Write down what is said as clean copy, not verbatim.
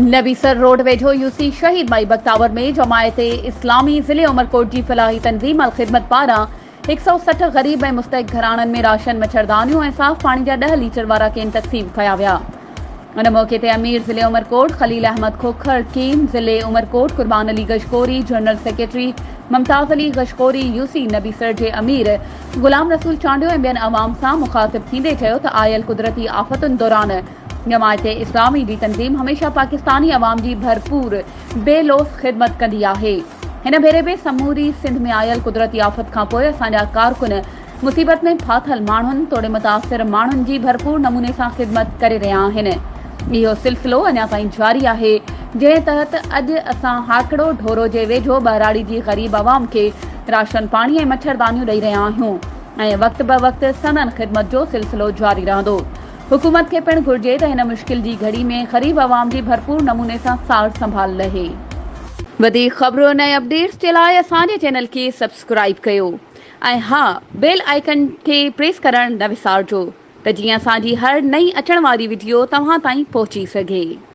नबीसर road वेझो UC शहीद माई बख्तावर में जमायत इस्लामी ज़िले उमरकोट की फलाही तंज़ीम अल ख़िदमत पारां 160 ग़रीब ऐं मुस्तहिक़ घराणनि में राशन मच्छरदानियूं ऐं साफ़ पाणी जा 10 लीटर वारा केन तक़सीम कया विया। उन मौक़े ते अमीर ज़िले उमरकोट खलील अहमद खोखर कीम ज़िले Umerkot Qurban Ali Gashkori general secretary Mumtaz Ali Gashkori UC Nabisar जे अमीर गुलाम रसूल चांडियो ऐं ॿियनि अवाम सां मुख़ातिब थींदे चयो त आयल कुदरती आफ़तुनि दौरान जमायत इस्लामी जी तंज़ीम हमेशा पाकिस्तानी अवाम की भरपूर बेलोस ख़िदमत कंदी आहे। हिन भेरे में समूरी सिंध में आयल कुदरती आफ़त खां पोइ असांजा कारकुन मुसीबत में फाथल माण्हुनि तोड़े मुतासिर माण्हुनि जी भरपूर नमूने सां ख़िदमत करे रहिया आहिनि। इहो सिलसिलो अञा ताईं जारी आहे, जंहिं तहत अॼु असां हाकड़ो ढोरो जे वेझो बहराड़ी जी ग़रीब अवाम खे राशन पाणी ऐं मच्छरदानियूं ॾेई रहिया आहियूं ऐं वक़्त ब वक़्त सनन ख़िदमत जो सिलसिलो जारी रहंदो। हुकूमत के पिण घुर्जे त हिन मुश्किल जी घड़ी में ग़रीब अवाम जी भरपूर नमूने सां सार संभाल रहे। वधीक ख़बरुं ऐं अपडेट्स जे लाइ असांजे चैनल खे सब्सक्राइब कयो ऐं हा बेल आइकन खे प्रेस करणु न विसारिजो त जीअं असांजी हर नई अचण वारी वीडियो तव्हां ताईं पहुची सघे।